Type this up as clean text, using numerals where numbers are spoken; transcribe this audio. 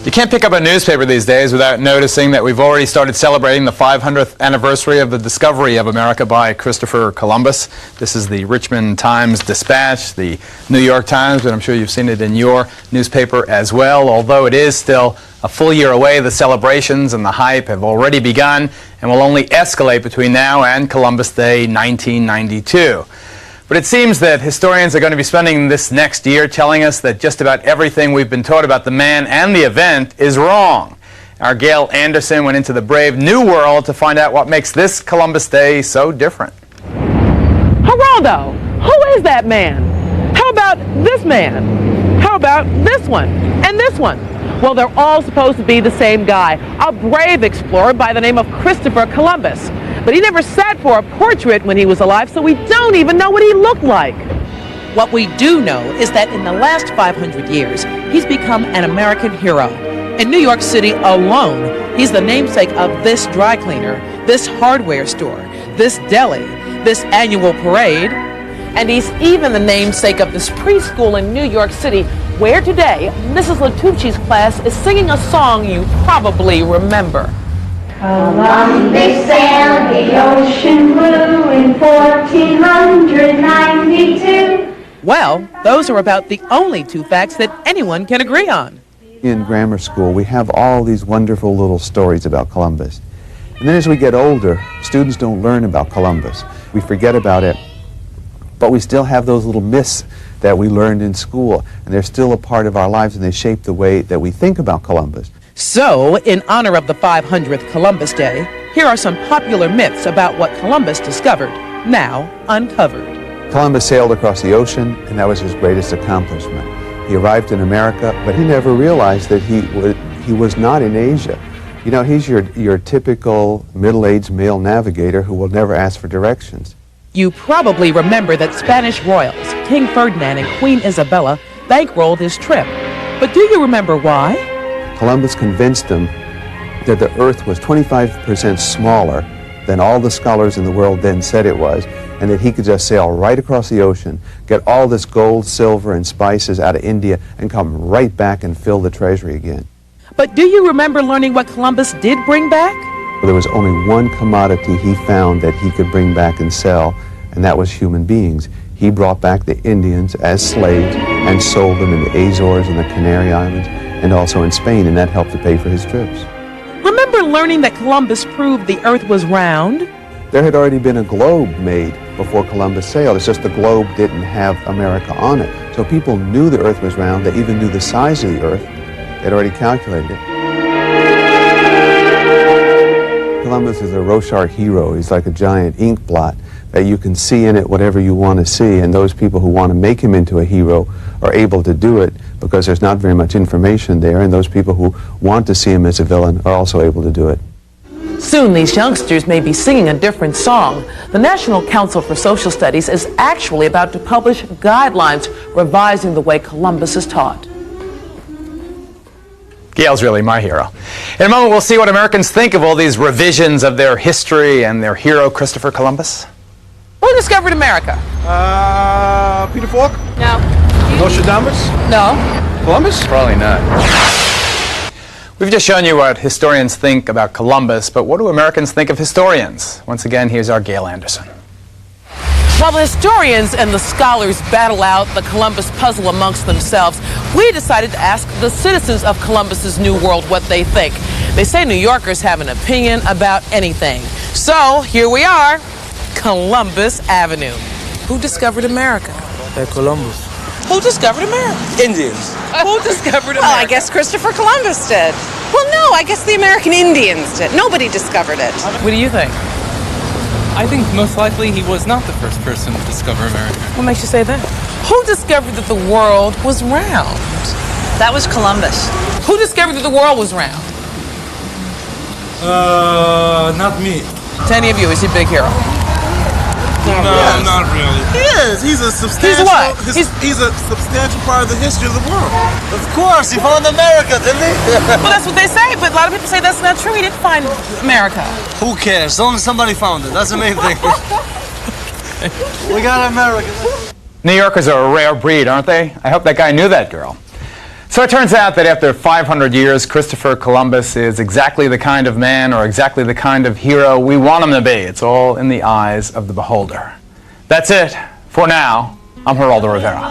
You can't pick up a newspaper these days without noticing that we've already started celebrating the 500th anniversary of the discovery of America by Christopher Columbus. This is the Richmond Times-Dispatch, the New York Times, but I'm sure you've seen it in your newspaper as well. Although it is still a full year away, the celebrations and the hype have already begun and will only escalate between now and Columbus Day 1992. But it seems that historians are going to be spending this next year telling us that just about everything we've been taught about the man and the event is wrong. Our Gail Anderson went into the brave new world to find out what makes this Columbus Day so different. Geraldo, who is that man? How about this man? How about this one and this one? Well, they're all supposed to be the same guy, a brave explorer by the name of Christopher Columbus. But he never sat for a portrait when he was alive, so we don't even know what he looked like. What we do know is that in the last 500 years, he's become an American hero. In New York City alone, he's the namesake of this dry cleaner, this hardware store, this deli, this annual parade. And he's even the namesake of this preschool in New York City, where today, Mrs. Latucci's class is singing a song you probably remember. Columbus sailed the ocean blue in 1492. Well, those are about the only two facts that anyone can agree on. In grammar school, we have all these wonderful little stories about Columbus. And then as we get older, students don't learn about Columbus. We forget about it, but we still have those little myths that we learned in school, and they're still a part of our lives, and they shape the way that we think about Columbus. So, in honor of the 500th Columbus Day, here are some popular myths about what Columbus discovered, now uncovered. Columbus sailed across the ocean, and that was his greatest accomplishment. He arrived in America, but he never realized that he was not in Asia. You know, he's your typical middle-aged male navigator who will never ask for directions. You probably remember that Spanish royals, King Ferdinand and Queen Isabella, bankrolled his trip. But do you remember why? Columbus convinced them that the Earth was 25% smaller than all the scholars in the world then said it was, and that he could just sail right across the ocean, get all this gold, silver, and spices out of India, and come right back and fill the treasury again. But do you remember learning what Columbus did bring back? There was only one commodity he found that he could bring back and sell, and that was human beings. He brought back the Indians as slaves and sold them in the Azores and the Canary Islands, and also in Spain, and that helped to pay for his trips. Remember learning that Columbus proved the Earth was round? There had already been a globe made before Columbus sailed. It's just the globe didn't have America on it. So people knew the Earth was round. They even knew the size of the Earth. They'd already calculated it. Columbus is a Rorschach hero. He's like a giant ink blot that you can see in it whatever you want to see, and those people who want to make him into a hero are able to do it because there's not very much information there, and those people who want to see him as a villain are also able to do it. Soon these youngsters may be singing a different song. The National Council for Social Studies is actually about to publish guidelines revising the way Columbus is taught. Gail's really my hero. In a moment, we'll see what Americans think of all these revisions of their history and their hero, Christopher Columbus. Who discovered America? Peter Falk? No. Nostradamus? No. Columbus? Probably not. We've just shown you what historians think about Columbus, but what do Americans think of historians? Once again, here's our Gail Anderson. While the historians and the scholars battle out the Columbus puzzle amongst themselves, we decided to ask the citizens of Columbus's New World what they think. They say New Yorkers have an opinion about anything. So here we are, Columbus Avenue. Who discovered America? Columbus. Who discovered America? Indians. Who discovered America? Well, I guess Christopher Columbus did. Well, no, I guess the American Indians did. Nobody discovered it. What do you think? I think most likely he was not the first person to discover America. What makes you say that? Who discovered that the world was round? That was Columbus. Who discovered that the world was round? Not me. To any of you, is he a big hero? No, not really. He is. He's a substantial. He's what? He's a substantial part of the history of the world. Of course, he found America, didn't he? Well, that's what they say, but a lot of people say that's not true. He didn't find America. Who cares? As long as somebody found it. That's the main thing. We got America. New Yorkers are a rare breed, aren't they? I hope that guy knew that girl. So it turns out that after 500 years, Christopher Columbus is exactly the kind of man or exactly the kind of hero we want him to be. It's all in the eyes of the beholder. That's it for now. I'm Geraldo Rivera.